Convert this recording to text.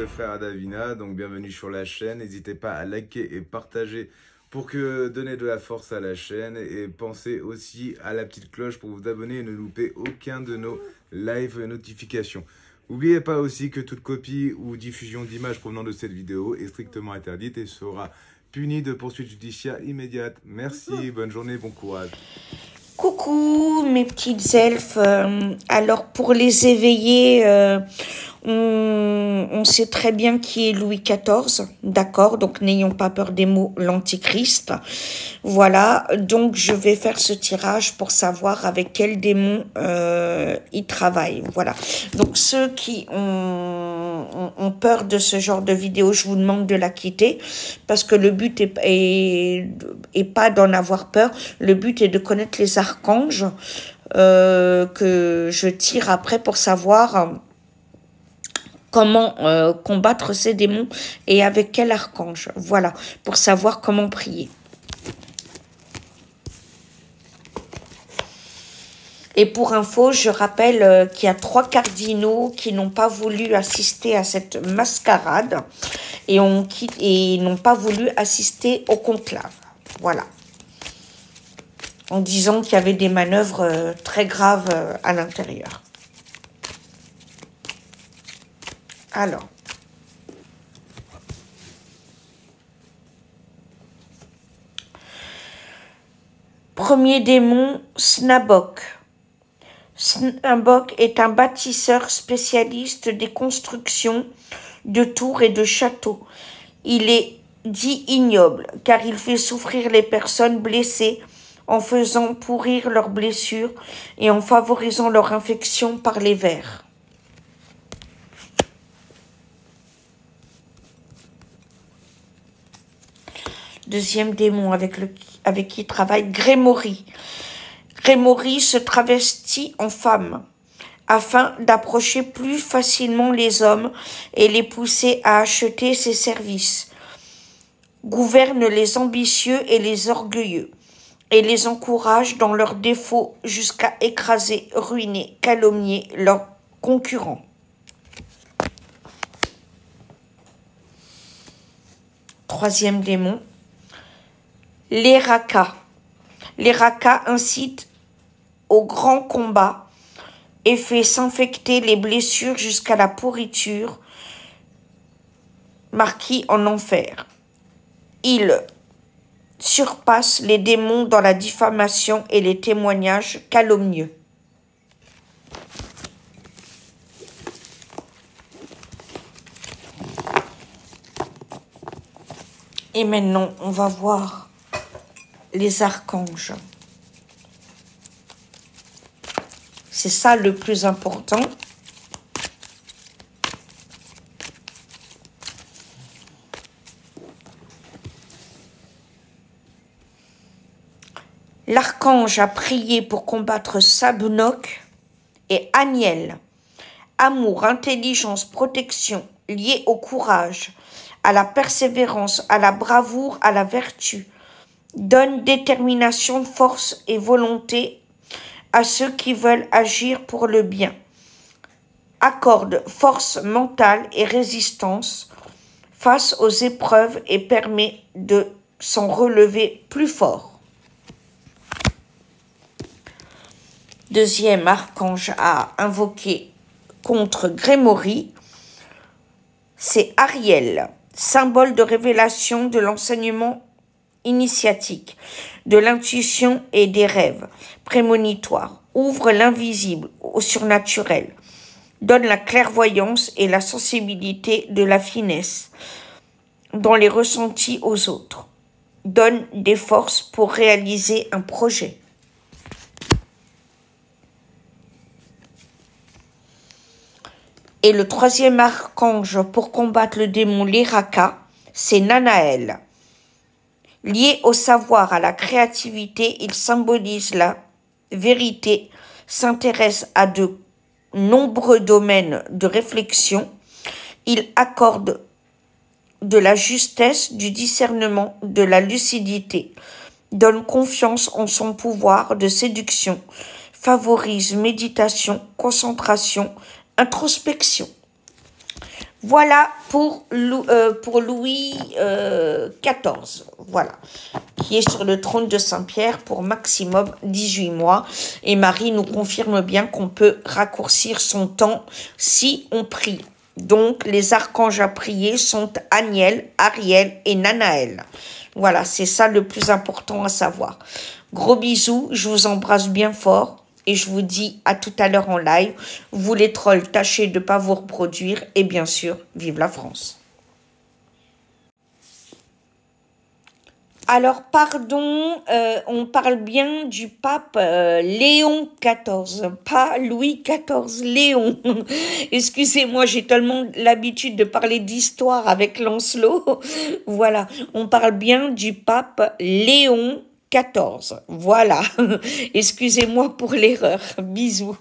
le frère Davina, donc bienvenue sur la chaîne. N'hésitez pas à liker et partager pour que donner de la force à la chaîne. Et pensez aussi à la petite cloche pour vous abonner et ne louper aucun de nos live notifications. N'oubliez pas aussi que toute copie ou diffusion d'images provenant de cette vidéo est strictement interdite et sera punie de poursuites judiciaires immédiates. Merci, bonne journée, bon courage. Coucou mes petites elfes, alors pour les éveiller, on sait très bien qui est Louis XIV, d'accord, donc n'ayons pas peur des mots, l'antichrist, voilà, donc je vais faire ce tirage pour savoir avec quel démon il travaille, voilà, donc ceux qui ont peur de ce genre de vidéo, je vous demande de la quitter, parce que le but est pas d'en avoir peur, le but est de connaître les archanges que je tire après pour savoir comment combattre ces démons et avec quel archange. Voilà, pour savoir comment prier. Et pour info, je rappelle qu'il y a 3 cardinaux qui n'ont pas voulu assister à cette mascarade et n'ont pas voulu assister au conclave. Voilà. En disant qu'il y avait des manœuvres très graves à l'intérieur. Alors. Premier démon, Snabok. Snabok est un bâtisseur spécialiste des constructions de tours et de châteaux. Il est dit ignoble car il fait souffrir les personnes blessées en faisant pourrir leurs blessures et en favorisant leur infection par les vers. Deuxième démon avec qui il travaille, Grémory. Grémory se travestit en femme afin d'approcher plus facilement les hommes et les pousser à acheter ses services. Gouverne les ambitieux et les orgueilleux et les encourage dans leurs défauts jusqu'à écraser, ruiner, calomnier leurs concurrents. Troisième démon, les Rakas. Les Rakas incitent au grand combat et fait s'infecter les blessures jusqu'à la pourriture, marquée en enfer. Ils surpassent les démons dans la diffamation et les témoignages calomnieux. Et maintenant, on va voir les archanges. C'est ça le plus important. L'archange a prié pour combattre Sabnok et Aniel. Amour, intelligence, protection, liés au courage, à la persévérance, à la bravoure, à la vertu. Donne détermination, force et volonté à ceux qui veulent agir pour le bien. Accorde force mentale et résistance face aux épreuves et permet de s'en relever plus fort. Deuxième archange à invoquer contre Grémory, c'est Ariel, symbole de révélation de l'enseignement initiatique, de l'intuition et des rêves prémonitoires, ouvre l'invisible au surnaturel, donne la clairvoyance et la sensibilité de la finesse dans les ressentis aux autres, donne des forces pour réaliser un projet. Et le troisième archange pour combattre le démon les Rakas, c'est Nanaël. Lié au savoir, à la créativité, il symbolise la vérité, s'intéresse à de nombreux domaines de réflexion. Il accorde de la justesse, du discernement, de la lucidité, donne confiance en son pouvoir de séduction, favorise méditation, concentration, introspection. Voilà pour Louis XIV, voilà, qui est sur le trône de Saint-Pierre pour maximum 18 mois. Et Marie nous confirme bien qu'on peut raccourcir son temps si on prie. Donc, les archanges à prier sont Aniel, Ariel et Nanaël. Voilà, c'est ça le plus important à savoir. Gros bisous, je vous embrasse bien fort. Et je vous dis à tout à l'heure en live. Vous les trolls, tâchez de ne pas vous reproduire. Et bien sûr, vive la France. Alors, pardon, on parle bien du pape Léon XIV, pas Louis XIV, Léon. Excusez-moi, j'ai tellement l'habitude de parler d'histoire avec Lancelot. Voilà, on parle bien du pape Léon XIV. Voilà, excusez-moi pour l'erreur. Bisous.